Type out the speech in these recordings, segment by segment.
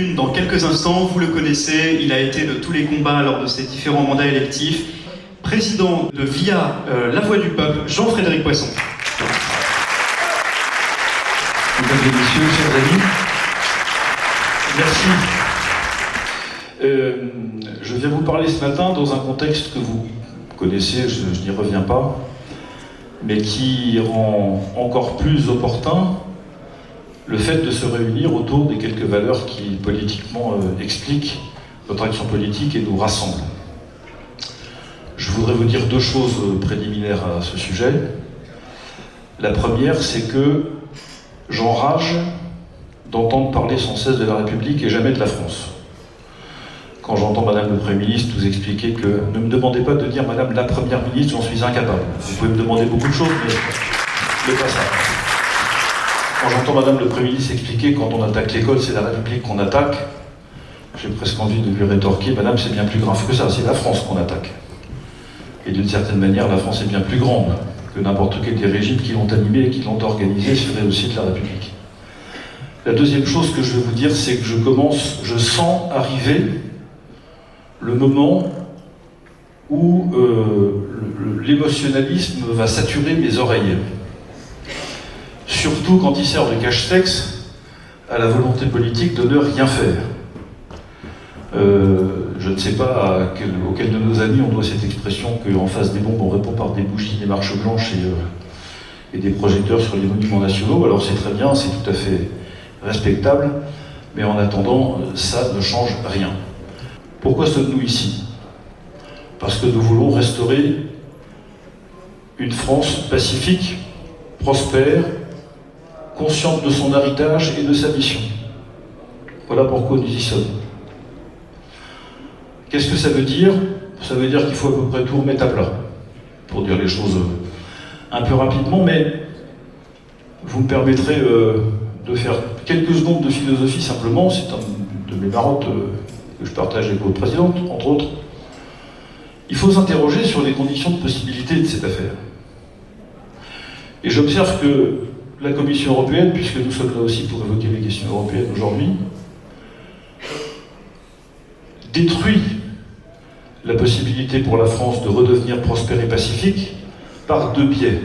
tribune dans quelques instants, vous le connaissez, il a été de tous les combats lors de ses différents mandats électifs. Président de VIA, La Voix du Peuple, Jean-Frédéric Poisson. Mesdames et messieurs, chers amis, merci. Je viens vous parler ce matin dans un contexte que vous connaissez, je n'y reviens pas, mais qui rend encore plus opportun le fait de se réunir autour des quelques valeurs qui politiquement expliquent notre action politique et nous rassemblent. Je voudrais vous dire deux choses préliminaires à ce sujet. La première, c'est que j'enrage d'entendre parler sans cesse de la République et jamais de la France. Quand j'entends Madame le Premier ministre vous expliquer que ne me demandez pas de dire Madame la Première ministre, j'en suis incapable. Vous pouvez me demander beaucoup de choses, mais pas ça. Quand j'entends Madame le Premier ministre expliquer quand on attaque l'école, c'est la République qu'on attaque, j'ai presque envie de lui rétorquer Madame, c'est bien plus grave que ça, c'est la France qu'on attaque. Et d'une certaine manière, la France est bien plus grande que n'importe quel des régimes qui l'ont animée et qui l'ont organisée sur les réussites de la République. La deuxième chose que je veux vous dire, c'est que je sens arriver le moment où l'émotionnalisme va saturer mes oreilles. Surtout quand il sert de cache-sexe à la volonté politique de ne rien faire. Je ne sais pas auquel de nos amis on doit cette expression qu'en face des bombes on répond par des bougies, des marches blanches et des projecteurs sur les monuments nationaux. Alors c'est très bien, c'est tout à fait respectable, mais en attendant, ça ne change rien. Pourquoi sommes-nous ici? Parce que nous voulons restaurer une France pacifique, prospère, consciente de son héritage et de sa mission. Voilà pourquoi nous y sommes. Qu'est-ce que ça veut dire? Ça veut dire qu'il faut à peu près tout remettre à plat, pour dire les choses un peu rapidement, mais vous me permettrez de faire quelques secondes de philosophie simplement. C'est un de mes marottes que je partage avec votre présidente, entre autres. Il faut s'interroger sur les conditions de possibilité de cette affaire. Et j'observe que la Commission européenne, puisque nous sommes là aussi pour évoquer les questions européennes aujourd'hui, détruit la possibilité pour la France de redevenir prospère et pacifique par deux biais.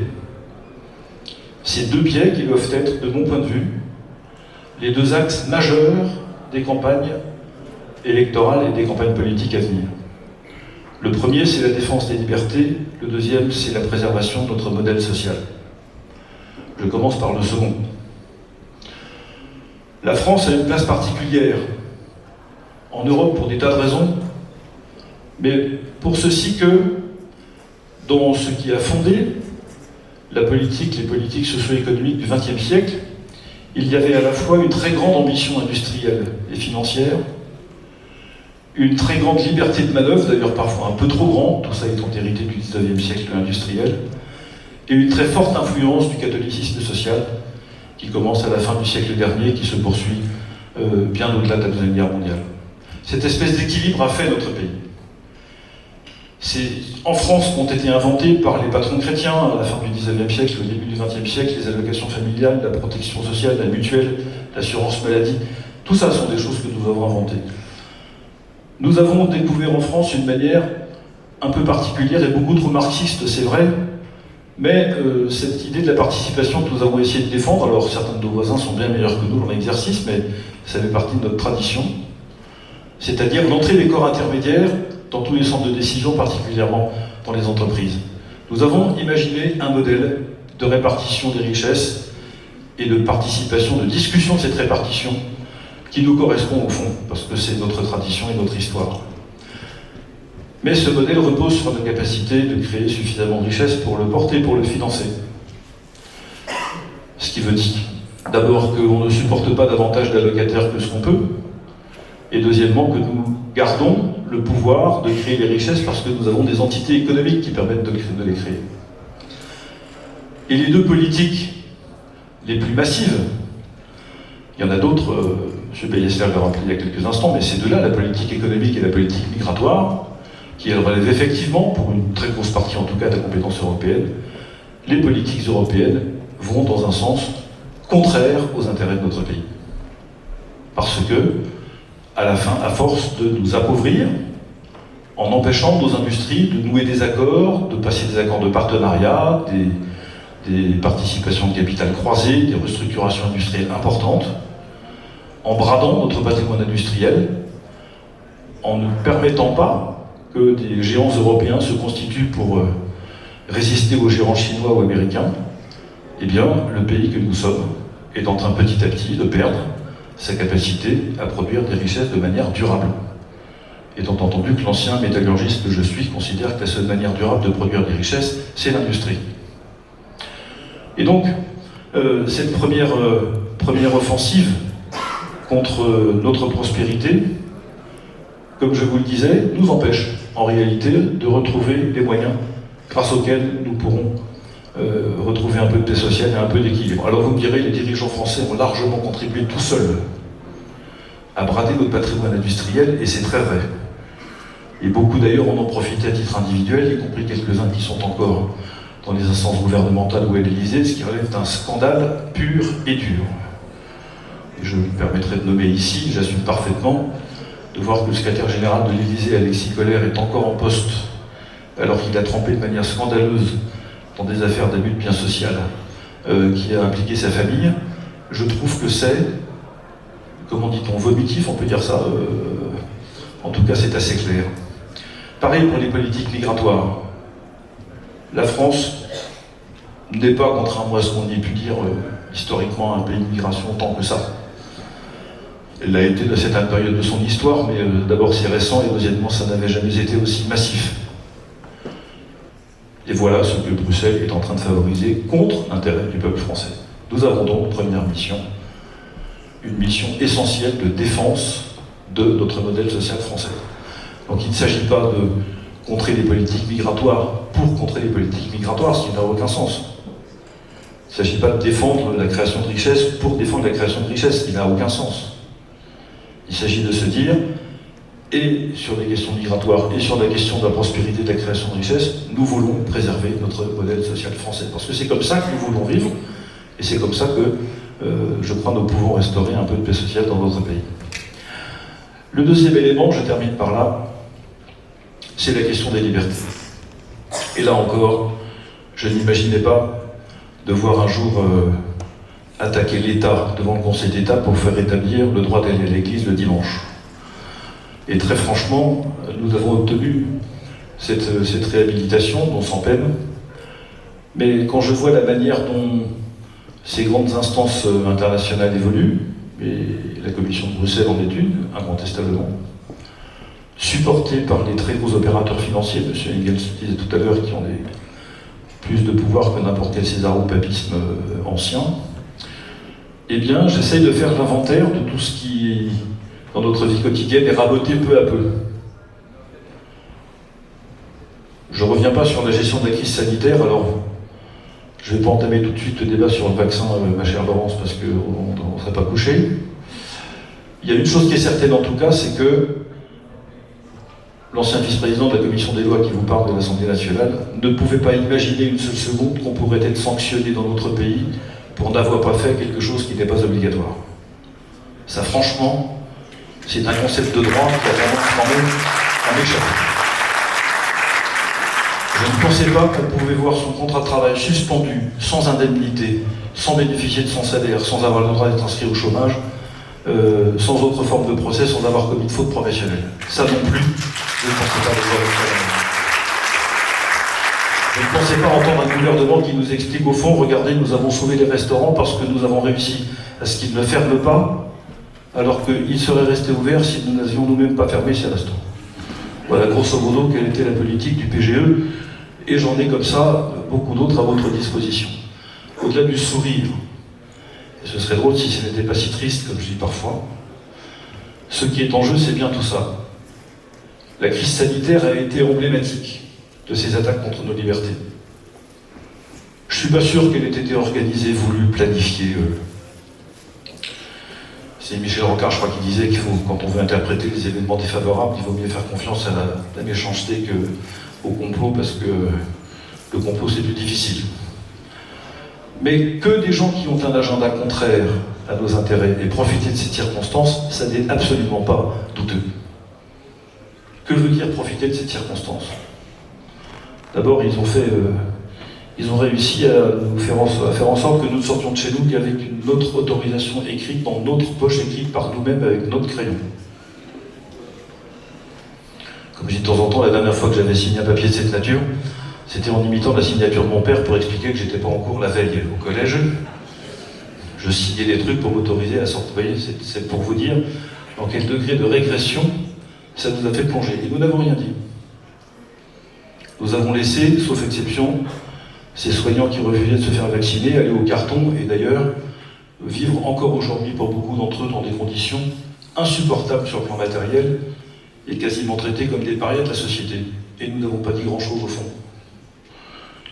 Ces deux biais qui doivent être, de mon point de vue, les deux axes majeurs des campagnes électorales et des campagnes politiques à venir. Le premier, c'est la défense des libertés. Le deuxième, c'est la préservation de notre modèle social. Je commence par le second. La France a une place particulière en Europe pour des tas de raisons, mais pour ceci que, dans ce qui a fondé la politique, les politiques socio-économiques du XXe siècle, il y avait à la fois une très grande ambition industrielle et financière, une très grande liberté de manœuvre, d'ailleurs parfois un peu trop grande, tout ça étant hérité du XIXe siècle industriel, et une très forte influence du catholicisme social qui commence à la fin du siècle dernier et qui se poursuit bien au-delà de la Deuxième Guerre mondiale. Cette espèce d'équilibre a fait notre pays. C'est en France qu'ont été inventés par les patrons chrétiens à la fin du XIXe siècle, au début du XXe siècle, les allocations familiales, la protection sociale, la mutuelle, l'assurance maladie. Tout ça sont des choses que nous avons inventées. Nous avons découvert en France une manière un peu particulière et beaucoup trop marxiste, c'est vrai, mais cette idée de la participation que nous avons essayé de défendre, alors certains de nos voisins sont bien meilleurs que nous dans l'exercice, mais ça fait partie de notre tradition, c'est-à-dire l'entrée des corps intermédiaires dans tous les centres de décision, particulièrement dans les entreprises. Nous avons imaginé un modèle de répartition des richesses et de participation, de discussion de cette répartition qui nous correspond au fond, parce que c'est notre tradition et notre histoire. Mais ce modèle repose sur notre capacité de créer suffisamment de richesses pour le porter, pour le financer. Ce qui veut dire d'abord qu'on ne supporte pas davantage d'allocataires que ce qu'on peut, et deuxièmement que nous gardons le pouvoir de créer les richesses parce que nous avons des entités économiques qui permettent de les créer. Et les deux politiques les plus massives, il y en a d'autres, M. Bayesfer l'a rappelé il y a quelques instants, mais ces deux-là, la politique économique et la politique migratoire, qui relèvent effectivement, pour une très grosse partie en tout cas, de la compétence européenne, les politiques européennes vont dans un sens contraire aux intérêts de notre pays. Parce que à la fin, à force de nous appauvrir, en empêchant nos industries de nouer des accords, de passer des accords de partenariat, des participations de capital croisées, des restructurations industrielles importantes, en bradant notre patrimoine industriel, en ne permettant pas que des géants européens se constituent pour résister aux géants chinois ou américains. Eh bien, le pays que nous sommes est en train petit à petit de perdre sa capacité à produire des richesses de manière durable. Étant entendu que l'ancien métallurgiste que je suis considère que la seule manière durable de produire des richesses, c'est l'industrie. Et donc, cette première offensive contre notre prospérité, comme je vous le disais, nous empêche en réalité de retrouver les moyens grâce auxquels nous pourrons retrouver un peu de paix sociale et un peu d'équilibre. Alors vous me direz, les dirigeants français ont largement contribué tout seuls à brader notre patrimoine industriel, et c'est très vrai. Et beaucoup d'ailleurs en ont profité à titre individuel, y compris quelques-uns qui sont encore dans les instances gouvernementales ou à l'Élysée, ce qui relève d'un scandale pur et dur. Et je me permettrai de nommer ici, j'assume parfaitement, de voir que le secrétaire général de l'Élysée, Alexis Kohler, est encore en poste, alors qu'il a trempé de manière scandaleuse dans des affaires d'abus de biens sociaux qui a impliqué sa famille. Je trouve que c'est, comment dit-on, vomitif, on peut dire ça, en tout cas c'est assez clair. Pareil pour les politiques migratoires. La France n'est pas, contrairement à ce qu'on ait pu dire historiquement, un pays de migration tant que ça. Elle l'a été de cette période de son histoire, mais d'abord c'est récent et deuxièmement ça n'avait jamais été aussi massif. Et voilà ce que Bruxelles est en train de favoriser contre l'intérêt du peuple français. Nous avons donc, première mission, une mission essentielle de défense de notre modèle social français. Donc il ne s'agit pas de contrer les politiques migratoires pour contrer les politiques migratoires, ce qui n'a aucun sens. Il ne s'agit pas de défendre la création de richesses pour défendre la création de richesses, ce qui n'a aucun sens. Il s'agit de se dire, et sur les questions migratoires, et sur la question de la prospérité de la création de richesses, nous voulons préserver notre modèle social français. Parce que c'est comme ça que nous voulons vivre, et c'est comme ça que, je crois, nous pouvons restaurer un peu de paix sociale dans notre pays. Le deuxième élément, je termine par là, c'est la question des libertés. Et là encore, je n'imaginais pas de voir un jour attaquer l'État devant le Conseil d'État pour faire établir le droit d'aller à l'église le dimanche. Et très franchement, nous avons obtenu cette réhabilitation, non sans peine. Mais quand je vois la manière dont ces grandes instances internationales évoluent, et la Commission de Bruxelles en est une, incontestablement, supportée par les très gros opérateurs financiers, M. Engels disait tout à l'heure, qui ont plus de pouvoir que n'importe quel césaropapisme ancien, eh bien, j'essaye de faire l'inventaire de tout ce qui, dans notre vie quotidienne, est raboté peu à peu. Je ne reviens pas sur la gestion de la crise sanitaire, alors je ne vais pas entamer tout de suite le débat sur le vaccin, ma chère Laurence, parce qu'on ne serait pas couché. Il y a une chose qui est certaine en tout cas, c'est que l'ancien vice-président de la commission des lois qui vous parle de l'Assemblée nationale ne pouvait pas imaginer une seule seconde qu'on pourrait être sanctionné dans notre pays pour n'avoir pas fait quelque chose qui n'est pas obligatoire. Ça, franchement, c'est un concept de droit qui a vraiment quand même en échappé. Je ne pensais pas qu'on pouvait voir son contrat de travail suspendu, sans indemnité, sans bénéficier de son salaire, sans avoir le droit d'être inscrit au chômage, sans autre forme de procès, sans avoir commis de faute professionnelle. Ça non plus, je ne pensais pas le voir le salaire. Je ne pensais pas entendre un gouvernement qui nous explique au fond, regardez, nous avons sauvé les restaurants parce que nous avons réussi à ce qu'ils ne ferment pas, alors qu'ils seraient restés ouverts si nous n'avions nous-mêmes pas fermé ces restaurants. Voilà grosso modo quelle était la politique du PGE, et j'en ai comme ça beaucoup d'autres à votre disposition. Au-delà du sourire, et ce serait drôle si ce n'était pas si triste comme je dis parfois, ce qui est en jeu c'est bien tout ça. La crise sanitaire a été emblématique de ces attaques contre nos libertés. Je ne suis pas sûr qu'elle ait été organisée, voulue, planifiée. C'est Michel Rocard, je crois, qui disait qu'il faut, quand on veut interpréter les événements défavorables, il vaut mieux faire confiance à la méchanceté qu'au complot, parce que le complot c'est plus difficile. Mais que des gens qui ont un agenda contraire à nos intérêts et profiter de ces circonstances, ça n'est absolument pas douteux. Que veut dire profiter de cette circonstance? D'abord, ils ont réussi à faire en sorte que nous sortions de chez nous qu'avec une autre autorisation écrite dans notre poche, écrite par nous-mêmes avec notre crayon. Comme je dis de temps en temps, la dernière fois que j'avais signé un papier de cette nature, c'était en imitant la signature de mon père pour expliquer que j'étais pas en cours la veille au collège. Je signais des trucs pour m'autoriser à sortir. Vous voyez, c'est pour vous dire dans quel degré de régression ça nous a fait plonger. Et nous n'avons rien dit. Nous avons laissé, sauf exception, ces soignants qui refusaient de se faire vacciner aller au carton et d'ailleurs vivre encore aujourd'hui pour beaucoup d'entre eux dans des conditions insupportables sur le plan matériel et quasiment traités comme des parias de la société. Et nous n'avons pas dit grand-chose au fond.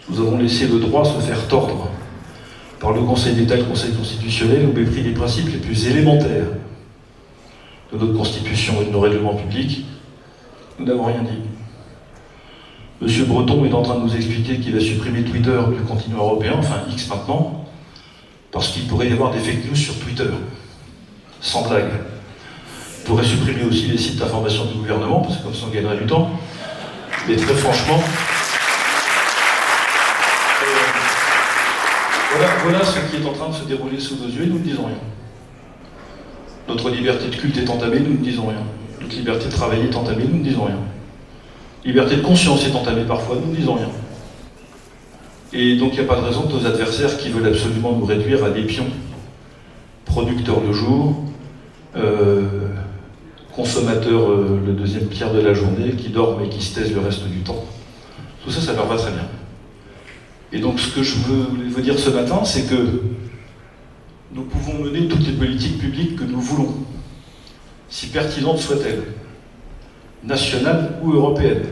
Nous avons laissé le droit se faire tordre par le Conseil d'État et le Conseil constitutionnel au mépris des principes les plus élémentaires de notre Constitution et de nos règlements publics. Nous n'avons rien dit. Monsieur Breton est en train de nous expliquer qu'il va supprimer Twitter du continent européen, enfin X maintenant, parce qu'il pourrait y avoir des fake news sur Twitter. Sans blague. Il pourrait supprimer aussi les sites d'information du gouvernement, parce que comme ça on gagnerait du temps. Mais très franchement, voilà ce qui est en train de se dérouler sous nos yeux et nous ne disons rien. Notre liberté de culte est entamée, nous ne disons rien. Notre liberté de travailler est entamée, nous ne disons rien. Liberté de conscience est entamée parfois, nous ne disons rien. Et donc il n'y a pas de raison que nos adversaires qui veulent absolument nous réduire à des pions, producteurs de jour, consommateurs le deuxième tiers de la journée, qui dorment et qui se taisent le reste du temps. Tout ça, ça leur va très bien. Et donc ce que je veux vous dire ce matin, c'est que nous pouvons mener toutes les politiques publiques que nous voulons, si pertinentes soient-elles, nationales ou européennes.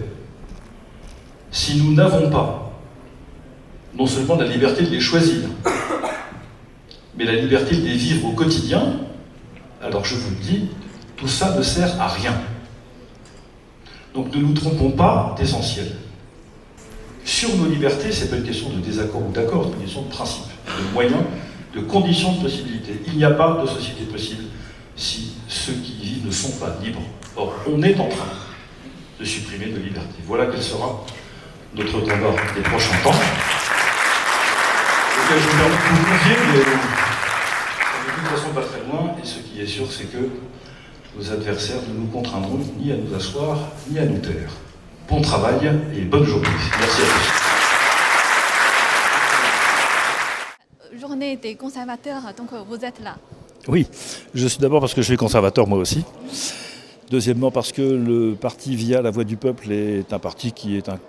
Si nous n'avons pas, non seulement la liberté de les choisir, mais la liberté de les vivre au quotidien, alors je vous le dis, tout ça ne sert à rien. Donc ne nous trompons pas d'essentiel. Sur nos libertés, ce n'est pas une question de désaccord ou d'accord, c'est une question de principe, de moyens, de conditions de possibilité. Il n'y a pas de société possible si ceux qui y vivent ne sont pas libres. Or, on est en train de supprimer nos libertés. Voilà quel sera notre combat des prochains temps. Je vous permets de vous confier, mais de toute façon pas très loin, et ce qui est sûr, c'est que nos adversaires ne nous contraindront ni à nous asseoir, ni à nous taire. Bon travail et bonne journée. Merci à tous. Journée des conservateurs, donc vous êtes là. Oui, je suis d'abord parce que je suis conservateur moi aussi. Deuxièmement parce que le parti VIA, la Voix du Peuple, est un parti qui est un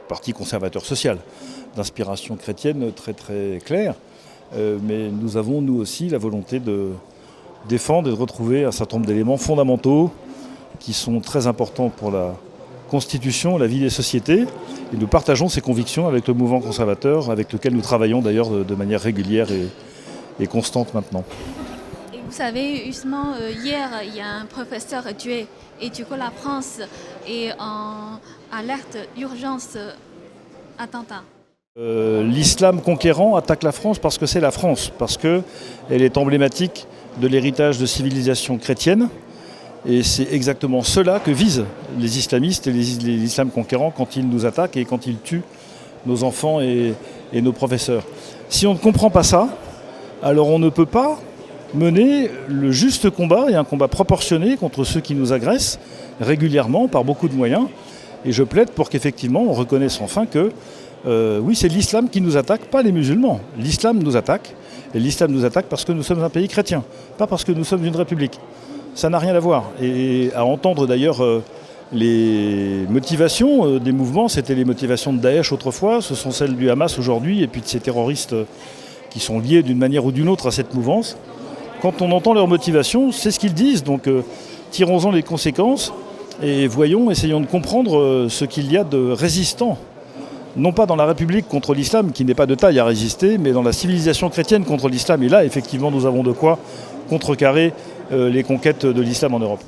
parti conservateur social, d'inspiration chrétienne très très claire. Mais nous avons nous aussi la volonté de défendre et de retrouver un certain nombre d'éléments fondamentaux qui sont très importants pour la Constitution, la vie des sociétés. Et nous partageons ces convictions avec le mouvement conservateur, avec lequel nous travaillons d'ailleurs de manière régulière et constante maintenant. Et vous savez, justement, hier, il y a un professeur tué. Et du coup, la France est en alerte urgence attentat. L'islam conquérant attaque la France parce que c'est la France, parce qu'elle est emblématique de l'héritage de civilisation chrétienne. Et c'est exactement cela que visent les islamistes et l'islam conquérant quand ils nous attaquent et quand ils tuent nos enfants et nos professeurs. Si on ne comprend pas ça, alors on ne peut pas mener le juste combat et un combat proportionné contre ceux qui nous agressent régulièrement par beaucoup de moyens. Et je plaide pour qu'effectivement on reconnaisse enfin que oui, c'est l'islam qui nous attaque, pas les musulmans. L'islam nous attaque, et l'islam nous attaque parce que nous sommes un pays chrétien, pas parce que nous sommes une république. Ça n'a rien à voir. Et à entendre d'ailleurs les motivations des mouvements, c'était les motivations de Daesh autrefois, ce sont celles du Hamas aujourd'hui, et puis de ces terroristes qui sont liés d'une manière ou d'une autre à cette mouvance. Quand on entend leurs motivations, c'est ce qu'ils disent, donc tirons-en les conséquences et essayons de comprendre ce qu'il y a de résistant. Non pas dans la République contre l'islam, qui n'est pas de taille à résister, mais dans la civilisation chrétienne contre l'islam. Et là, effectivement, nous avons de quoi contrecarrer les conquêtes de l'islam en Europe.